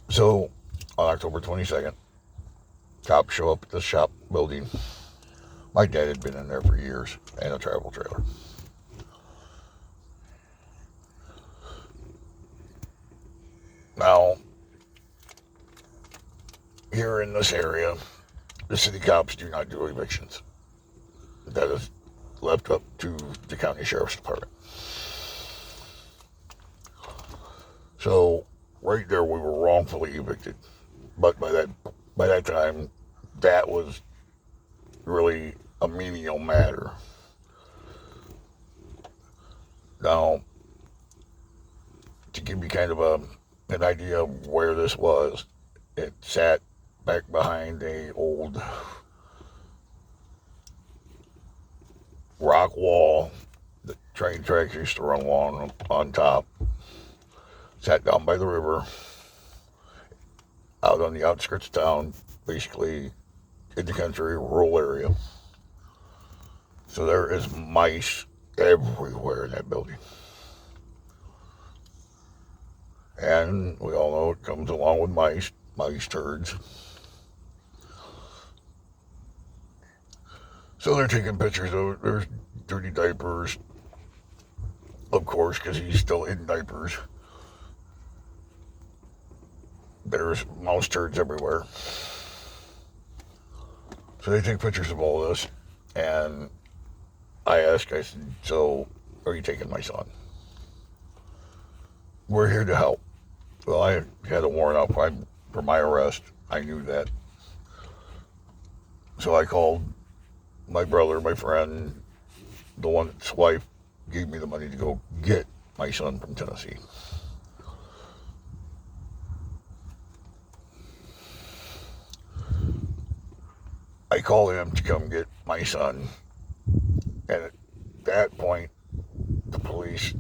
So, on October 22nd, cops show up at the shop building. My dad had been in there for years in a travel trailer. Now, here in this area, the city cops do not do evictions. That is left up to the county sheriff's department. So, right there, we were wrongfully evicted. But by that time, that was really a menial matter. Now, to give you kind of an idea of where this was, it sat back behind a old rock wall that train tracks used to run along on top. Sat down by the river, out on the outskirts of town, basically in the country, rural area. So there is mice everywhere in that building. And we all know it comes along with mice turds. So they're taking pictures of it. There's dirty diapers, of course, because he's still in diapers. There's mouse turds everywhere. So they take pictures of all this. And I said, so are you taking my son? We're here to help. Well, I had a warrant out for my arrest. I knew that. So I called my brother, my friend, the one's wife gave me the money to go get my son from Tennessee. I call him to come get my son. And at that point, the police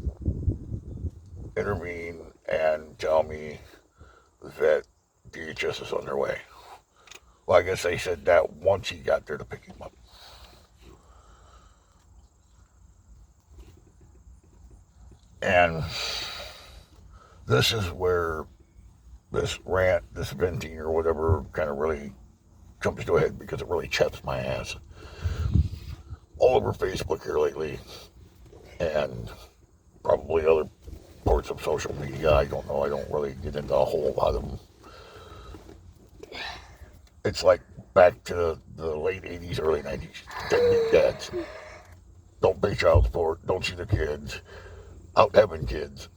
intervene and tell me that DHS is on their way. Well, I guess they said that once he got there to pick him up. And this is where this rant, this venting or whatever kind of really comes to a head because it really chaps my ass. All over Facebook here lately and probably other parts of social media. I don't know. I don't really get into a whole lot of them. It's like back to the late 80s, early 90s. Deadbeat dads. Don't pay child support. Don't see the kids. Out having kids.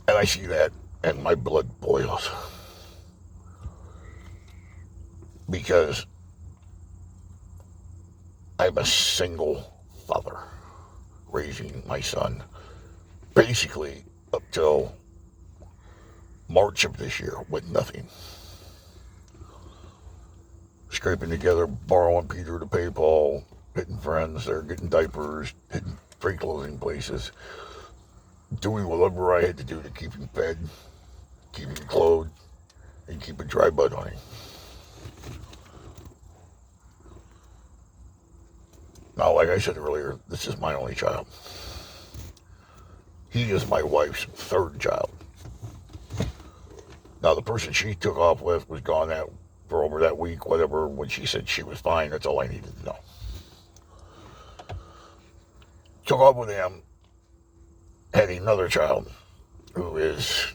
And I see that and my blood boils. Because I'm a single father raising my son basically up till March of this year with nothing. Scraping together, borrowing Peter to pay Paul, hitting friends, they're getting diapers, hitting free clothing places, doing whatever I had to do to keep him fed, keep him clothed, and keep a dry bud on him. Now, like I said earlier, this is my only child. He is my wife's third child. Now, the person she took off with was gone for over that week, whatever. When she said she was fine, that's all I needed to know. Took off with him, had another child who is,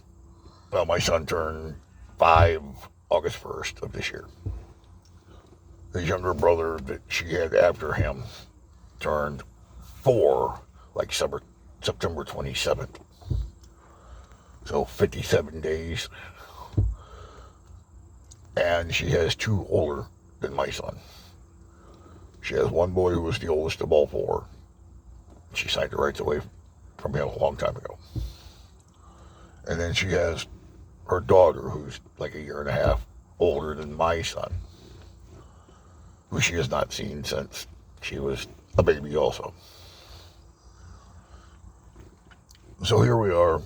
well, my son turned 5 August 1st of this year. His younger brother that she had after him turned 4, like September 27th. So 57 days. And she has 2 older than my son. She has one boy who was the oldest of all 4. She signed the rights away from him a long time ago. And then she has her daughter, who's like a year and a half older than my son, who she has not seen since she was a baby also. So here we are.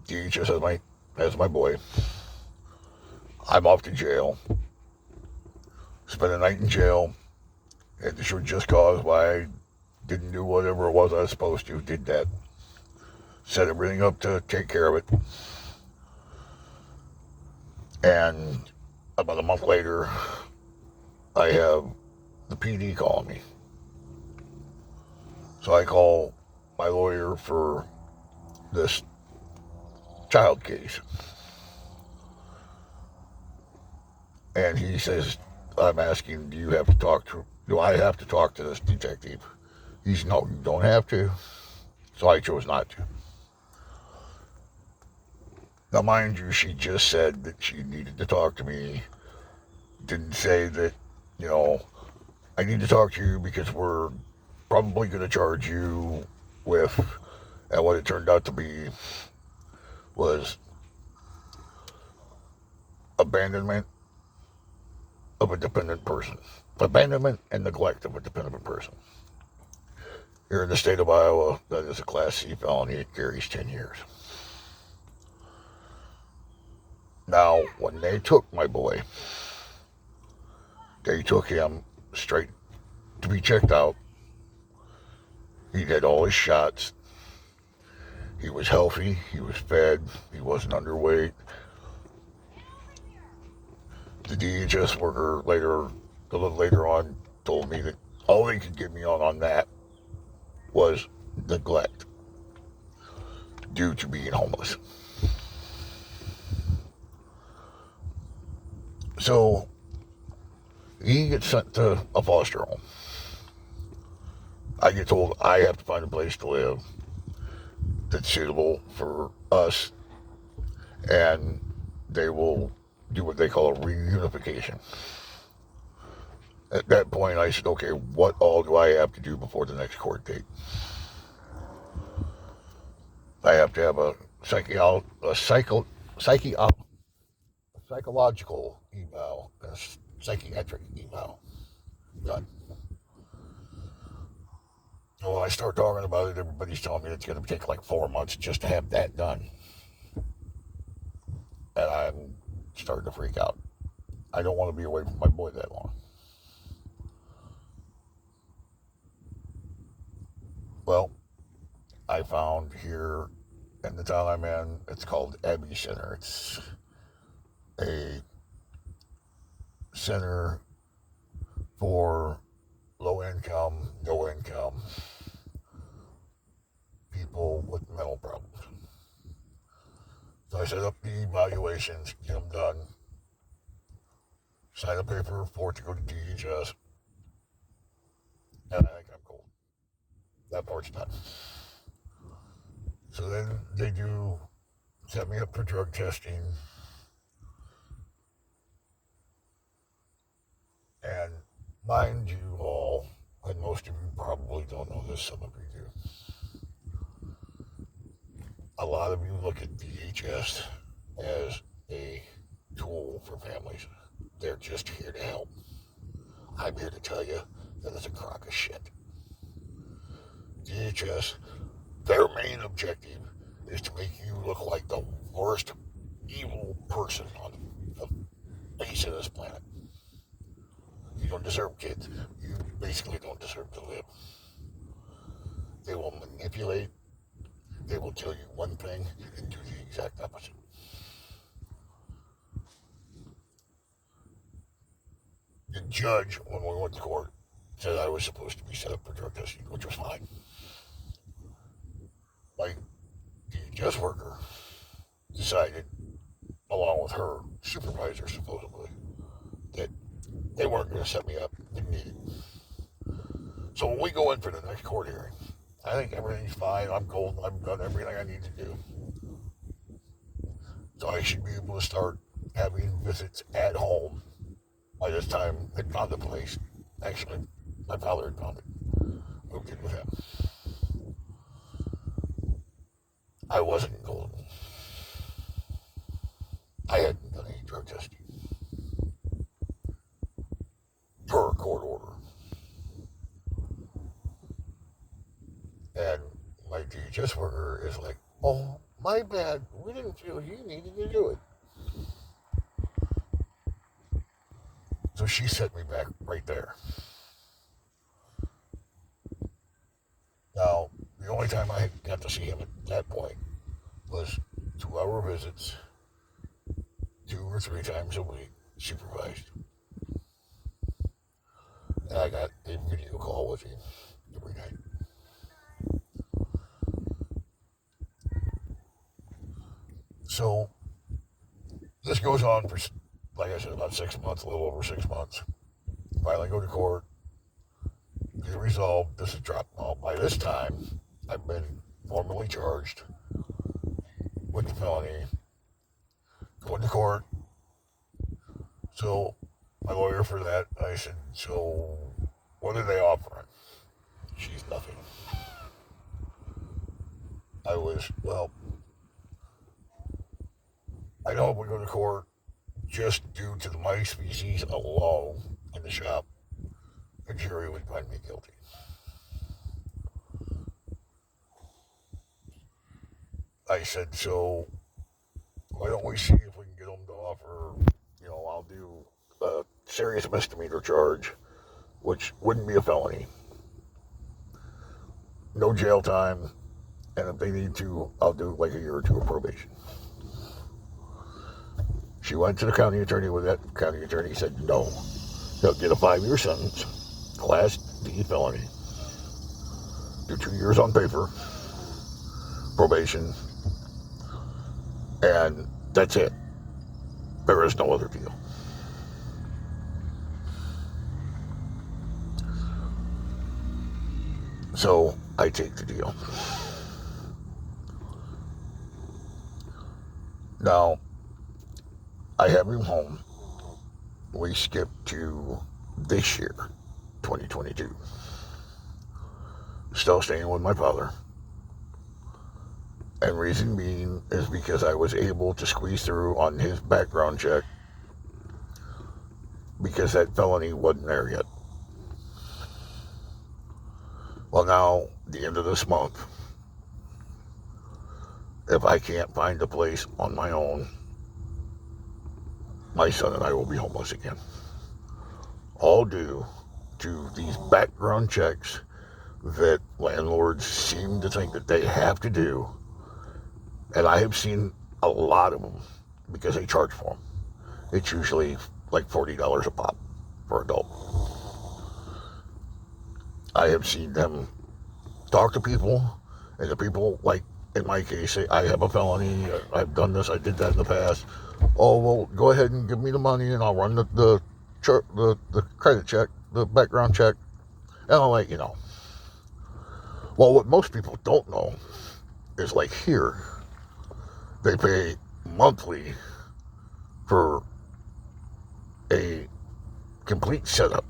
DHS has my boy. I'm off to jail. Spent a night in jail. Had to show just cause why I didn't do whatever it was I was supposed to. Did that. set everything up to take care of it. And about a month later, I have the PD calling me. So I call my lawyer for this child case. And he says, I'm asking, do I have to talk to this detective? He's, no, you don't have to. So I chose not to. Now, mind you, she just said that she needed to talk to me. Didn't say that, you know, I need to talk to you because we're probably going to charge you with, and what it turned out to be was abandonment of a dependent person. Abandonment and neglect of a dependent person. Here in the state of Iowa, that is a Class C felony. It carries 10 years. Now, when they took my boy, they took him straight to be checked out. He had all his shots. He was healthy. He was fed. He wasn't underweight. The DHS worker a little later on, told me that all they could get me on that was neglect due to being homeless. So he gets sent to a foster home. I get told I have to find a place to live that's suitable for us, and they will do what they call a reunification. At that point, I said, okay, what all do I have to do before the next court date? I have to have a psychological eval, a psychiatric eval done. So when I start talking about it, everybody's telling me it's going to take like 4 months just to have that done. And I'm starting to freak out. I don't want to be away from my boy that long. Well, I found here in the town I'm in, it's called Abbey Center. It's a center for low income, no income people with mental problems. So I set up the evaluations, get them done, sign a paper for it to go to DHS, and I think I'm cool. That part's done. So then they do set me up for drug testing, and mind you all, and most of you probably don't know this, some of you do, a lot of you look at DHS as a tool for families. They're just here to help. I'm here to tell you that it's a crock of shit. DHS, their main objective is to make you look like the worst evil person on the face of this planet. You don't deserve kids. You basically don't deserve to live. They will manipulate. They will tell you one thing and do the exact opposite. The judge, when we went to court, said I was supposed to be set up for drug testing, which was fine. Like, the DHS worker decided, along with her supervisor supposedly, that they weren't going to set me up. Didn't need it. So when we go in for the next court hearing, I think everything's fine. I'm cold. I've done everything I need to do. So I should be able to start having visits at home. By this time, I'd found the place. Actually, my father had found it. Moved in with him. I wasn't golden. I hadn't done any drug testing. Per court order. And my DHS worker is like, oh, my bad. We didn't feel you needed to do it. So she set me back right there. Now, the The only time I got to see him at that point was 2-hour visits, 2 or 3 times a week, supervised. And I got a video call with him every night. So this goes on for, like I said, about 6 months, a little over 6 months. Finally go to court, get it resolved, this is dropped. Well, by this time, I've been formally charged with the felony, going to court. So my lawyer for that, I said, so what are they offering? She's nothing. I was, well, I know if we go to court, just due to the mice species alone in the shop, a jury would find me guilty. I said, so why don't we see if we can get them to offer, I'll do a serious misdemeanor charge, which wouldn't be a felony. No jail time, and if they need to, I'll do like a year or 2 of probation. She went to the county attorney with that. The county attorney said no. He'll get a 5-year sentence, Class D felony, do 2 years on paper, probation, and that's it. There is no other deal. So I take the deal. Now, I have him home. We skip to this year, 2022. Still staying with my father. And reason being is because I was able to squeeze through on his background check because that felony wasn't there yet. Well, now, the end of this month, if I can't find a place on my own, my son and I will be homeless again. All due to these background checks that landlords seem to think that they have to do. And I have seen a lot of them because they charge for them. It's usually like $40 a pop for adult. I have seen them talk to people, and the people, like in my case, say, I have a felony, I've done this, I did that in the past. Oh, well, go ahead and give me the money, and I'll run the credit check, the background check, and I'll let you know. Well, what most people don't know is, like here, they pay monthly for a complete setup.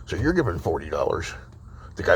So you're giving $40. The guy